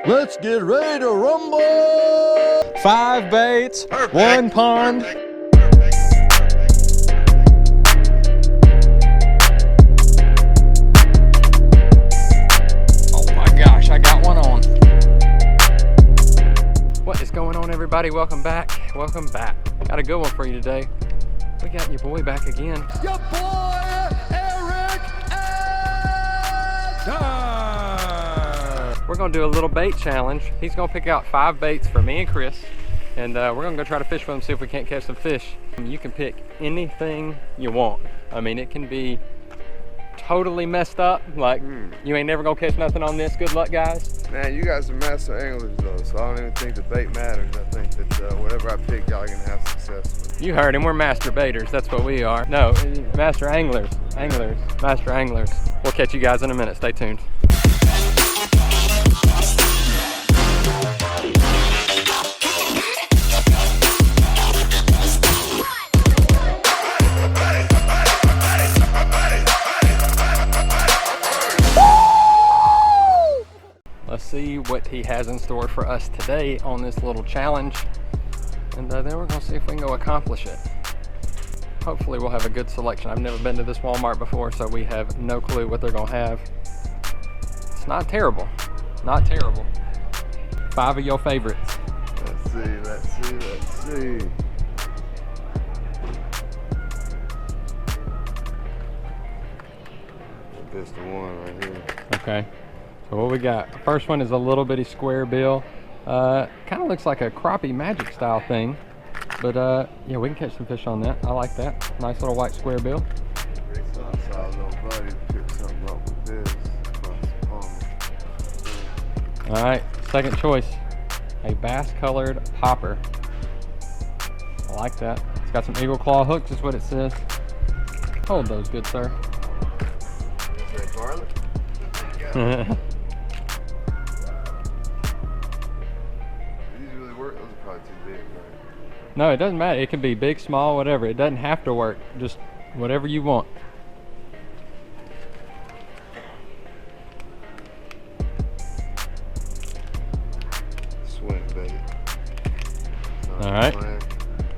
Let's get ready to rumble! 5 baits, Perfect. 1 pond. Oh my gosh, I got one on. What is going on, everybody? Welcome back. Welcome back. Got a good one for you today. We got your boy back again. Your boy, Eryk Anders! We're gonna do a little bait challenge. He's gonna pick out 5 baits for me and Chris, and we're gonna go try to fish with him, see if we can't catch some fish. You can pick anything you want. I mean, it can be totally messed up, like you ain't never gonna catch nothing on this. Good luck, guys. Man, you guys are master anglers though, so I don't even think the bait matters. I think that whatever I pick, y'all are gonna have success with. You heard him, we're master baiters, that's what we are. No, master anglers, master anglers. We'll catch you guys in a minute, stay tuned. Let's see what he has in store for us today on this little challenge, and then we're gonna see if we can go accomplish it. Hopefully we'll have a good selection. I've never been to this Walmart before, so we have no clue what they're gonna have. It's not terrible, not terrible. 5 of your favorites. Let's see. This the one right here. Okay, so what we got? The first one is a little bitty square bill. Kind of looks like a crappie magic style thing, but yeah, we can catch some fish on that. I like that. Nice little white square bill. So I saw a little buddy pick something up with this. All right, second choice, a bass colored popper. I like that. It's got some eagle claw hooks, is what it says. Hold those, good sir. Is that garlic? These really work? Those are probably too big, right? No, it doesn't matter. It can be big, small, whatever. It doesn't have to work. Just whatever you want. Swing bait. All right.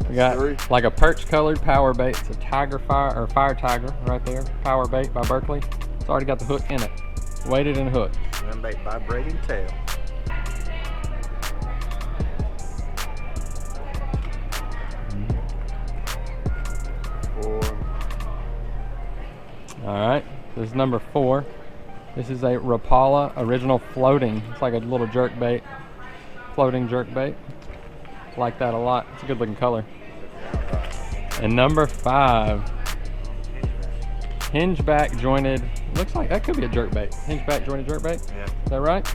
We got like a perch colored power bait. It's a tiger fire, or fire tiger right there. Power bait by Berkeley. It's already got the hook in it. Weighted and hooked. Swim bait vibrating tail. All right, this is number 4. This is a Rapala original floating. It's like a little jerk bait, floating jerk bait. Like that a lot. It's a good looking color. And number 5, hinge-back jointed. Looks like that could be a jerk bait. Hinge-back jointed jerk bait. Yeah. Is that right?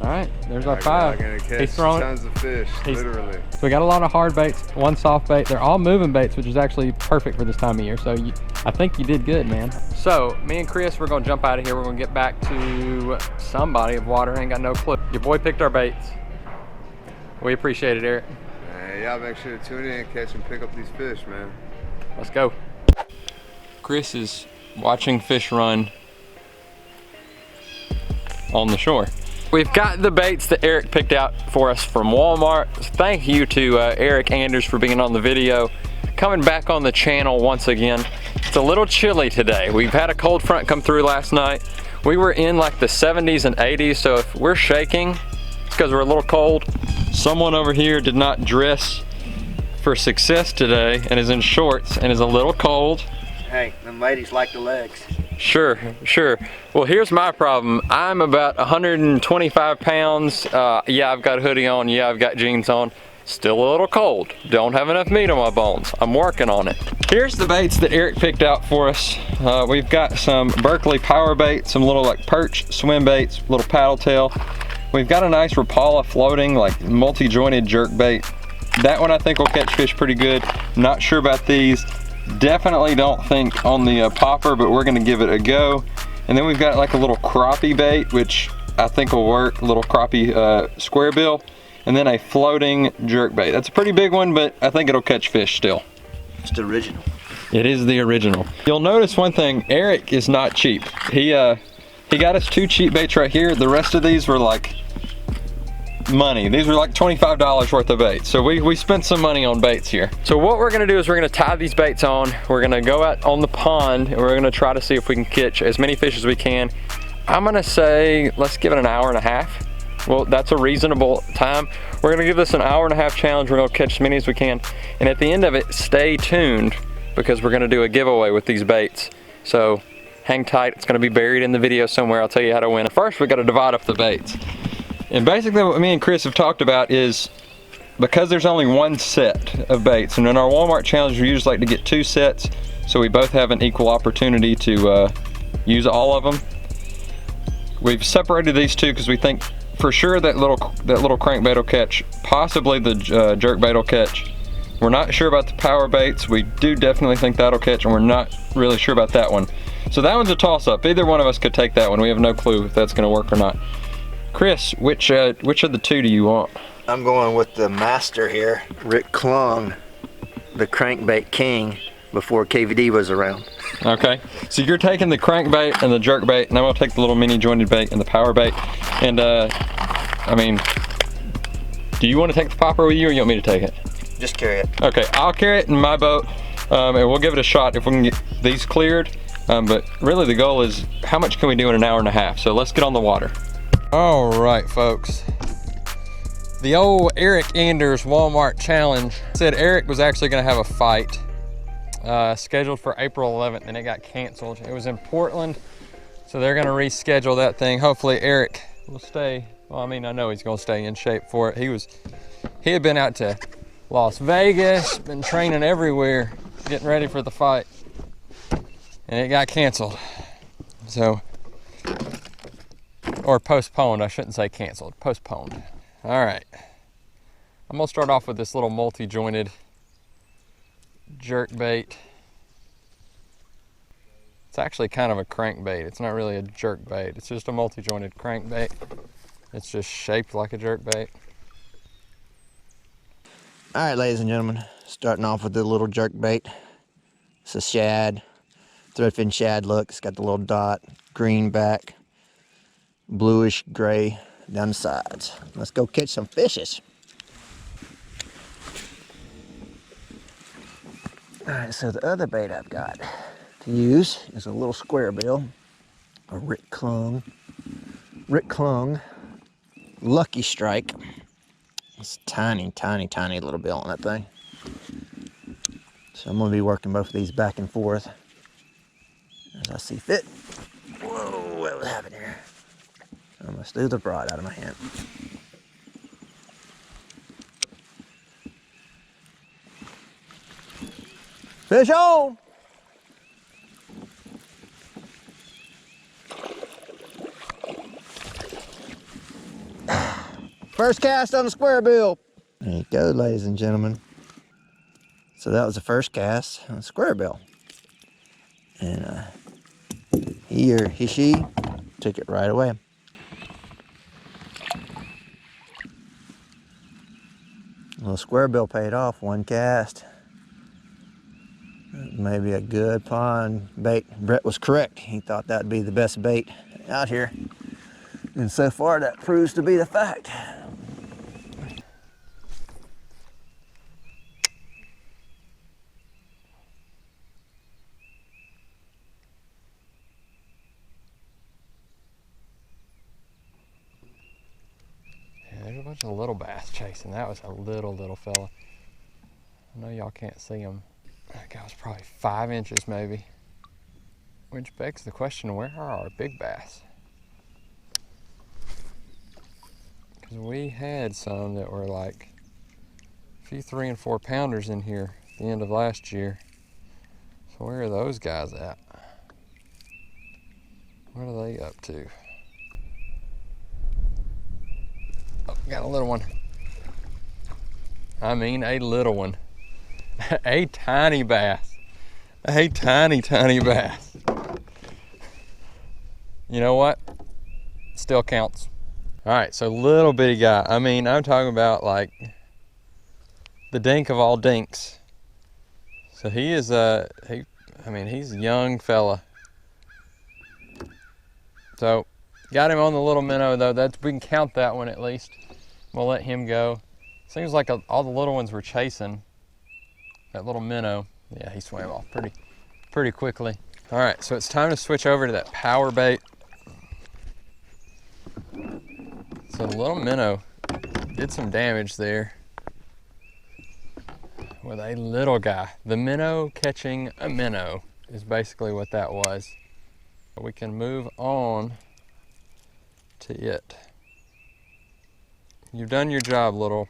All right, there's our I'm 5. gonna catch He's throwing tons of fish, literally. So we got a lot of hard baits, 1 soft bait. They're all moving baits, which is actually perfect for this time of year. So I think you did good, man. So me and Chris, we're gonna jump out of here. We're gonna get back to some body of water. Ain't got no clue. Your boy picked our baits. We appreciate it, Eryk. Man, y'all make sure to tune in, catch and pick up these fish, man. Let's go. Chris is watching fish run on the shore. We've got the baits that Eryk picked out for us from Walmart. Thank you to Eryk Anders for being on the video. Coming back on the channel once again. It's a little chilly today. We've had a cold front come through last night. We were in like the 70s and 80s, so if we're shaking, it's because we're a little cold. Someone over here did not dress for success today and is in shorts and is a little cold. Hey, them ladies like the legs. Sure. Well, here's my problem. I'm about 125 pounds. Yeah, I've got a hoodie on. Yeah, I've got jeans on. Still a little cold. Don't have enough meat on my bones. I'm working on it. Here's the baits that Eryk picked out for us. We've got some Berkeley power bait, some little like perch swim baits, little paddle tail. We've got a nice Rapala floating, like multi-jointed jerk bait. That one I think will catch fish pretty good. Not sure about these. Definitely don't think on the popper, but we're gonna give it a go. And then we've got like a little crappie bait, which I think will work, a little crappie square bill. And then a floating jerk bait. That's a pretty big one, but I think it'll catch fish still. It's the original. It is the original. You'll notice one thing, Eryk is not cheap. He got us 2 cheap baits right here. The rest of these were like money. These were like $25 worth of baits. So we spent some money on baits here. So what we're gonna do is we're gonna tie these baits on. We're gonna go out on the pond and we're gonna try to see if we can catch as many fish as we can. I'm gonna say, let's give it an hour and a half. Well, that's a reasonable time. We're gonna give this an hour and a half challenge. We're gonna catch as many as we can. And at the end of it, stay tuned because we're gonna do a giveaway with these baits. So hang tight, it's gonna be buried in the video somewhere. I'll tell you how to win. First, we gotta divide up the baits. And basically what me and Chris have talked about is, because there's only one set of baits, and in our Walmart challenge, we usually like to get 2 sets, so we both have an equal opportunity to use all of them. We've separated these 2 because we think for sure that little crankbait will catch, possibly the jerkbait will catch. We're not sure about the power baits. We do definitely think that'll catch, and we're not really sure about that one. So that one's a toss-up. Either one of us could take that one. We have no clue if that's gonna work or not. Chris, which of the 2 do you want? I'm going with the master here, Rick Klung, the crankbait king before KVD was around. Okay, so you're taking the crankbait and the jerkbait, and I'm gonna take the little mini jointed bait and the power bait. And I mean, do you want to take the popper with you, or you want me to take it? Just carry it. Okay, I'll carry it in my boat, and we'll give it a shot if we can get these cleared. But really the goal is, how much can we do in an hour and a half? So let's get on the water. All right, folks. The old Eryk Anders Walmart challenge said Eryk was actually gonna have a fight scheduled for April 11th, and it got canceled. It was in Portland, so they're gonna reschedule that thing. Hopefully Eryk will stay, well, I mean, I know he's gonna stay in shape for it. He had been out to Las Vegas, been training everywhere, getting ready for the fight, and it got canceled. So, or postponed, I shouldn't say canceled, postponed. All right, I'm gonna start off with this little multi-jointed jerk bait. It's actually kind of a crankbait. It's not really a jerk bait. It's just a multi-jointed crankbait. It's just shaped like a jerk bait. All right, ladies and gentlemen, starting off with the little jerk bait. It's a shad, threadfin shad look. It's got the little dot, green back, bluish gray down the sides. Let's go catch some fishes. All right, so the other bait I've got to use is a little square bill, a Rick Klung Lucky Strike. It's tiny, tiny, tiny little bill on that thing. So I'm gonna be working both of these back and forth as I see fit. Whoa, what was happening here? I almost threw the rod out of my hand. Fish on! First cast on the square bill. There you go, ladies and gentlemen. So that was the first cast on the square bill. And she took it right away. Well, square bill paid off, 1 cast. Maybe a good pond bait. Brett was correct. He thought that'd be the best bait out here. And so far that proves to be the fact. Yeah, there's a bunch of little bass chasing. That was a little fella. I know y'all can't see him. That guy was probably 5 inches maybe. Which begs the question, where are our big bass? Because we had some that were like a few 3 and 4 pounders in here at the end of last year. So where are those guys at? What are they up to? Oh, got a little one. I mean a little one. A tiny bass. A tiny bass. You know what? Still counts. All right, so little bitty guy. I mean, I'm talking about like the dink of all dinks. So he is I mean, he's a young fella. So got him on the little minnow though. We can count that one at least. We'll let him go. Seems like all the little ones were chasing that little minnow. Yeah, he swam off pretty quickly. All right, so it's time to switch over to that power bait. So the little minnow did some damage there with a little guy. The minnow catching a minnow is basically what that was. We can move on to it. You've done your job, little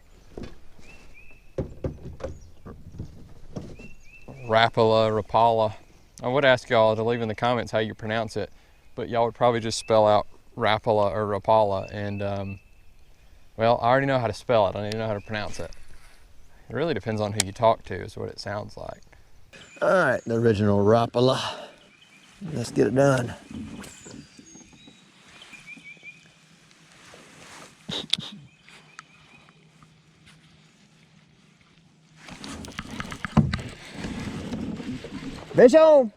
Rapala. I would ask y'all to leave in the comments how you pronounce it, but y'all would probably just spell out Rapala or Rapala, and well, I already know how to spell it. I don't even know how to pronounce it. It really depends on who you talk to is what it sounds like. All right, the original Rapala. Let's get it done. Fish on!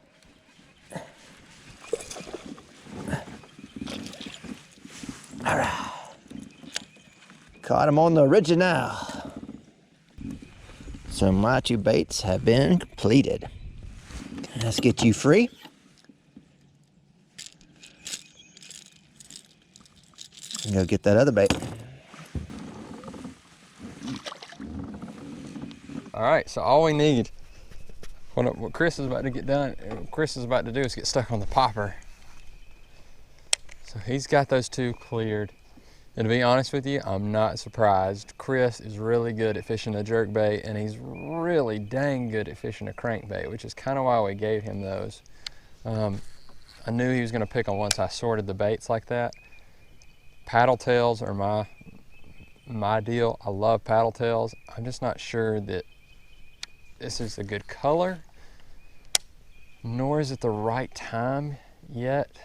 All right. Caught him on the original. So my 2 baits have been completed. Let's get you free. And go get that other bait. All right, so all we need, what Chris is about to get done, what Chris is about to do is get stuck on the popper. So he's got those 2 cleared. And to be honest with you, I'm not surprised. Chris is really good at fishing a jerkbait, and he's really dang good at fishing a crankbait, which is kind of why we gave him those. I knew he was going to pick them once I sorted the baits like that. Paddle tails are my deal. I love paddle tails. I'm just not sure that this is a good color, nor is it the right time yet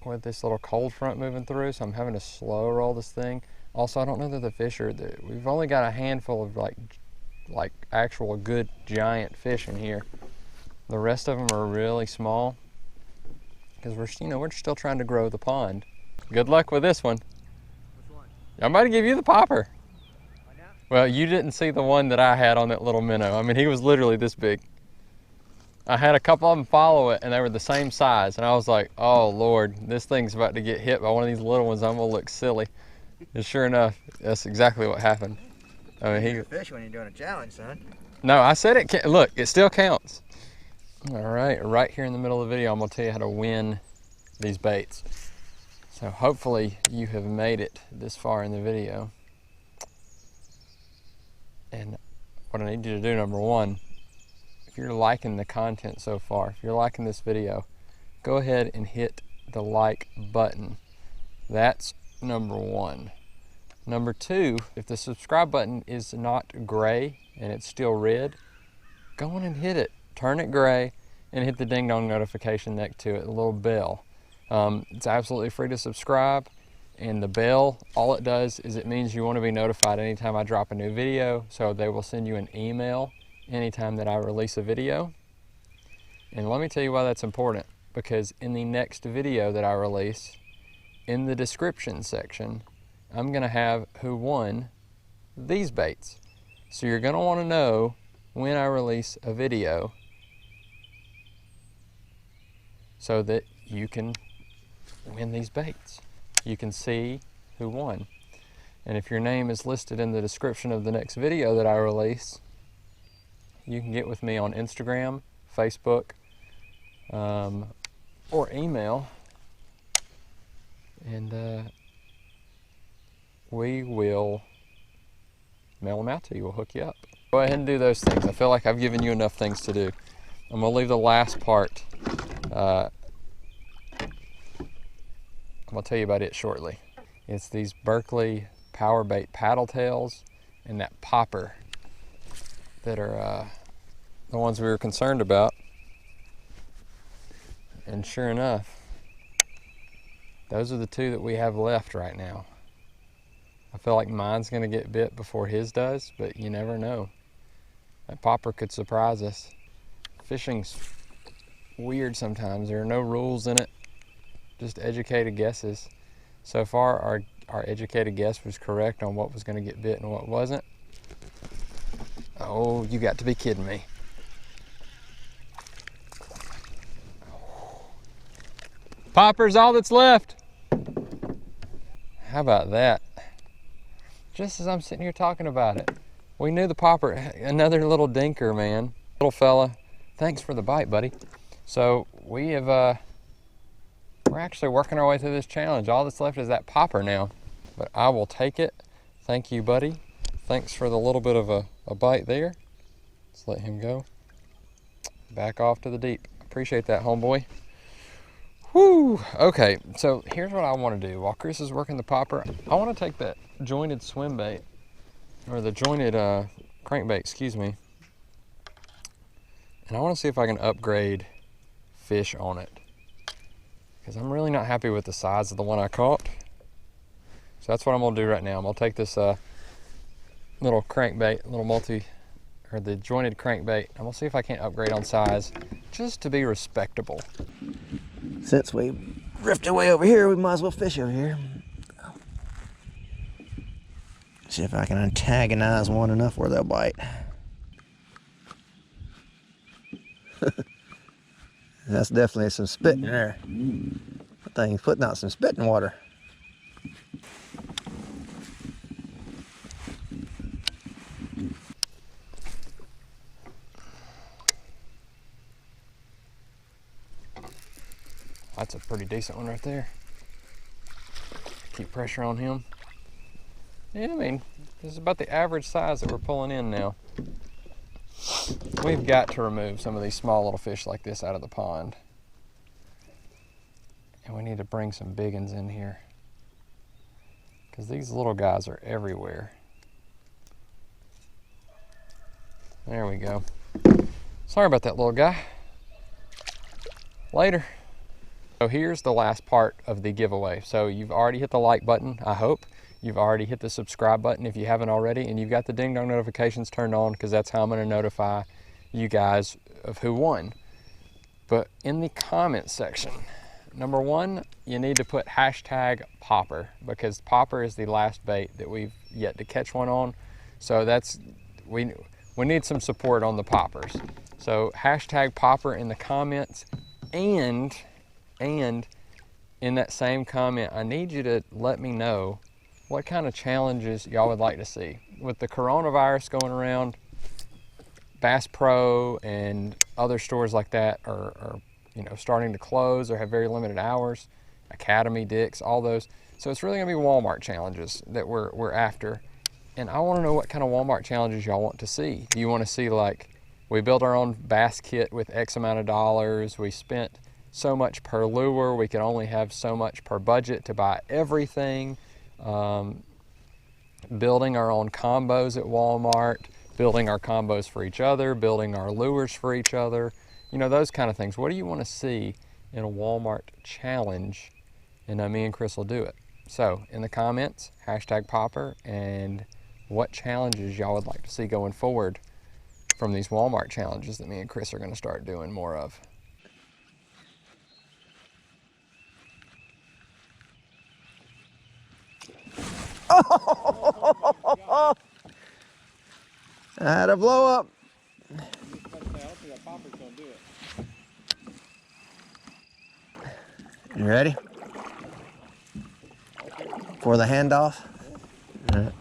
with this little cold front moving through, so I'm having to slow roll this thing. Also, I don't know that the fish are, we've only got a handful of like actual good giant fish in here. The rest of them are really small because we're still trying to grow the pond. Good luck with this one. Which one? I'm about to give you the popper. Right now? Well, you didn't see the one that I had on that little minnow. I mean, he was literally this big. I had a couple of them follow it, and they were the same size, and I was like, oh Lord, this thing's about to get hit by one of these little ones. I'm gonna look silly. And sure enough, that's exactly what happened. I mean, You fish when you're doing a challenge, son. No, I said it can't. Look, it still counts. All right, right here in the middle of the video, I'm gonna tell you how to win these baits. So hopefully you have made it this far in the video. And what I need you to do, number one, if you're liking the content so far, if you're liking this video, go ahead and hit the like button. That's number one. Number two, if the subscribe button is not gray and it's still red, go on and hit it. Turn it gray and hit the ding dong notification next to it, the little bell. It's absolutely free to subscribe, and the bell, all it does is it means you want to be notified anytime I drop a new video, so they will send you an email anytime that I release a video. And let me tell you why that's important, because in the next video that I release, in the description section, I'm going to have who won these baits. So you're going to want to know when I release a video so that you can win these baits. You can see who won. And if your name is listed in the description of the next video that I release, you can get with me on Instagram, Facebook, or email, and we will mail them out to you. We'll hook you up. Go ahead and do those things. I feel like I've given you enough things to do. I'm gonna leave the last part. I'm gonna tell you about it shortly. It's these Berkley power bait paddle tails and that popper that are the ones we were concerned about. And sure enough, those are the 2 that we have left right now. I feel like mine's gonna get bit before his does, but you never know. That popper could surprise us. Fishing's weird sometimes. There are no rules in it, just educated guesses. So far, our educated guess was correct on what was going to get bit and what wasn't. Oh, you got to be kidding me. Popper's all that's left. How about that? Just as I'm sitting here talking about it, we knew the popper, another little dinker, man. Little fella, thanks for the bite, buddy. So we have, we're actually working our way through this challenge. All that's left is that popper now, but I will take it. Thank you, buddy. Thanks for the little bit of a bite there. Let's let him go. Back off to the deep. Appreciate that, homeboy. Whew. Okay, so here's what I want to do. While Chris is working the popper, I want to take that jointed swim bait, or the jointed crankbait, excuse me, and I want to see if I can upgrade fish on it, because I'm really not happy with the size of the one I caught. So that's what I'm going to do right now. I'm going to take this little crankbait, the jointed crankbait. I'm going to see if I can't upgrade on size, just to be respectable. Since we drifted way over here, we might as well fish over here. See if I can antagonize one enough where they'll bite. That's definitely some spit in there. That thing's putting out some spit in water. That's a pretty decent one right there. Keep pressure on him. Yeah, I mean, this is about the average size that we're pulling in now. We've got to remove some of these small little fish like this out of the pond. And we need to bring some big ones in here, because these little guys are everywhere. There we go. Sorry about that, little guy. Later. So here's the last part of the giveaway. So you've already hit the like button, I hope. You've already hit the subscribe button if you haven't already, and you've got the ding dong notifications turned on, because that's how I'm going to notify you guys of who won. But in the comment section, number one, you need to put hashtag popper, because popper is the last bait that we've yet to catch one on. So that's, we need some support on the poppers. So hashtag popper in the comments, and in that same comment, I need you to let me know what kind of challenges y'all would like to see. With the coronavirus going around, Bass Pro and other stores like that are starting to close or have very limited hours. Academy, Dick's, all those. So it's really gonna be Walmart challenges that we're after. And I wanna know what kind of Walmart challenges y'all want to see. Do you wanna see, like, we built our own bass kit with X amount of dollars, we spent so much per lure, we can only have so much per budget to buy everything, building our own combos at Walmart, building our combos for each other, building our lures for each other, those kind of things. What do you want to see in a Walmart challenge? And me and Chris will do it. So in the comments, hashtag popper, and what challenges y'all would like to see going forward from these Walmart challenges that me and Chris are going to start doing more of. I had a blow up. You ready? For the handoff? All right.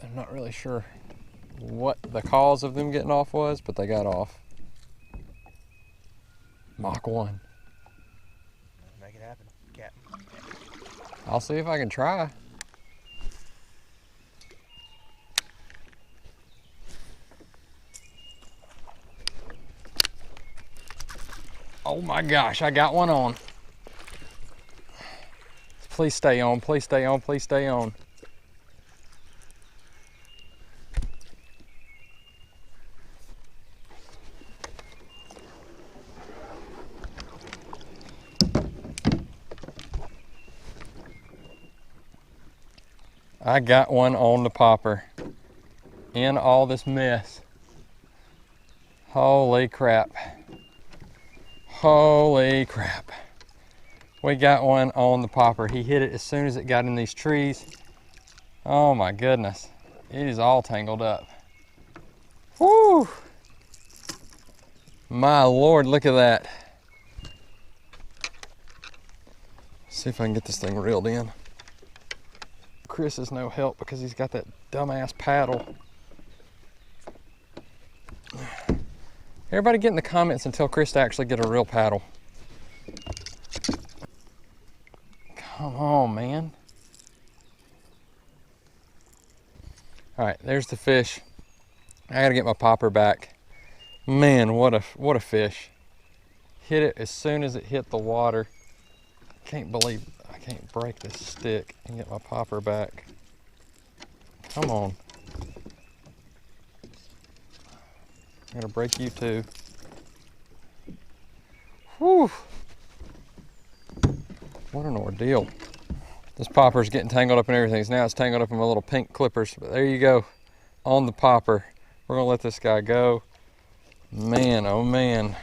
I'm not really sure what the cause of them getting off was, but they got off. Mach 1. Make it happen, Captain. I'll see if I can try. Oh my gosh, I got one on. Please stay on, please stay on, please stay on. I got one on the popper in all this mess. Holy crap. Holy crap. We got one on the popper. He hit it as soon as it got in these trees. Oh my goodness. It is all tangled up. Woo! My Lord, look at that. See if I can get this thing reeled in. Chris is no help because he's got that dumbass paddle. Everybody get in the comments and tell Chris to actually get a real paddle. Come on, man. All right, there's the fish. I gotta get my popper back. Man, what a fish. Hit it as soon as it hit the water. Can't believe I can't break this stick and get my popper back. Come on. I'm gonna break you too. Whew. What an ordeal. This popper's getting tangled up in everything. Now it's tangled up in my little pink clippers, but there you go, on the popper. We're gonna let this guy go. Man, oh man.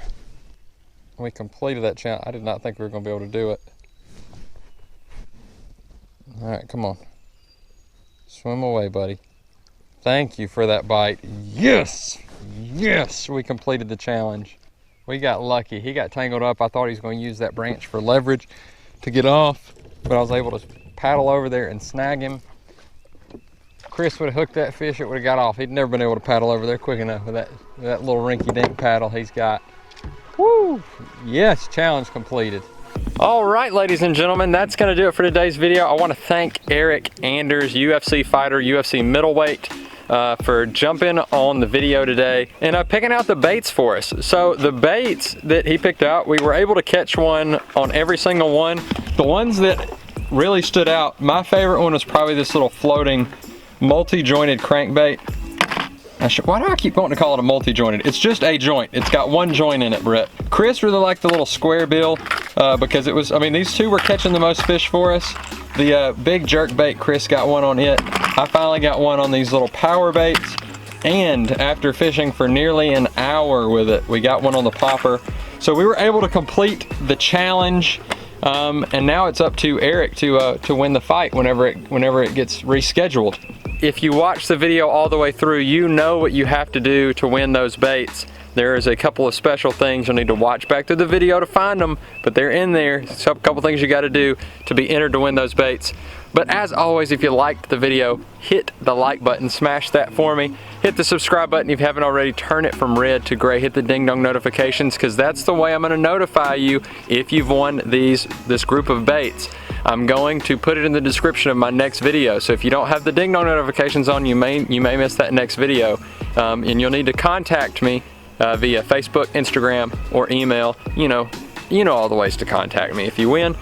We completed that challenge. I did not think we were gonna be able to do it. All right, come on. Swim away, buddy. Thank you for that bite. Yes, yes, we completed the challenge. We got lucky. He got tangled up. I thought he was going to use that branch for leverage to get off, but I was able to paddle over there and snag him. Chris would have hooked that fish, it would have got off. He'd never been able to paddle over there quick enough with that little rinky-dink paddle he's got. Woo! Yes, challenge completed. All right, ladies and gentlemen, that's going to do it for today's video. I want to thank Eryk Anders, UFC fighter, UFC middleweight, for jumping on the video today and picking out the baits for us. So the baits that he picked out, we were able to catch one on every single one. The ones that really stood out, my favorite one was probably this little floating multi-jointed crankbait. Why do I keep wanting to call it a multi-jointed? It's just a joint. It's got one joint in it, Brett. Chris really liked the little square bill because it was, I mean, these two were catching the most fish for us. The big jerk bait, Chris got one on it. I finally got one on these little power baits. And after fishing for nearly an hour with it, we got one on the popper. So we were able to complete the challenge. And now it's up to Eryk to win the fight whenever it gets rescheduled. If you watch the video all the way through, you know what you have to do to win those baits. There is a couple of special things you'll need to watch back through the video to find them, but they're in there. So a couple things you got to do to be entered to win those baits. But as always, if you liked the video, hit the like button, smash that for me. Hit the subscribe button if you haven't already, turn it from red to gray, hit the ding dong notifications, because that's the way I'm gonna notify you if you've won this group of baits. I'm going to put it in the description of my next video. So if you don't have the ding dong notifications on, you may miss that next video. And you'll need to contact me via Facebook, Instagram, or email. You know all the ways to contact me if you win.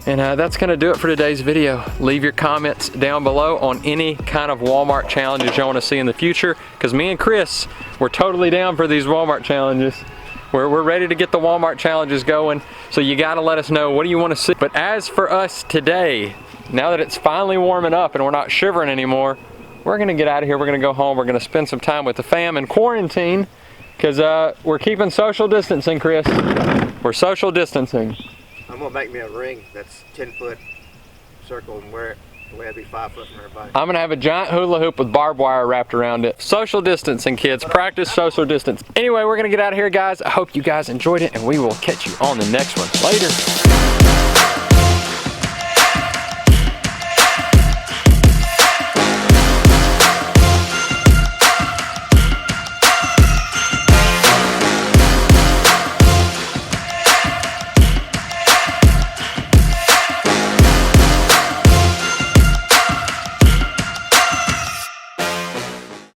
And that's gonna do it for today's video. Leave your comments down below on any kind of Walmart challenges you wanna see in the future, because me and Chris, we're totally down for these Walmart challenges. We're ready to get the Walmart challenges going, so you gotta let us know, what do you wanna see? But as for us today, now that it's finally warming up and we're not shivering anymore, we're gonna get out of here, we're gonna go home, we're gonna spend some time with the fam in quarantine, because we're keeping social distancing, Chris. We're social distancing. I'm gonna make me a ring that's 10-foot circle and wear it the way I'd be 5 foot from everybody. I'm gonna have a giant hula hoop with barbed wire wrapped around it. Social distancing, kids. Practice social distance. Anyway, we're gonna get out of here, guys. I hope you guys enjoyed it, and we will catch you on the next one. Later.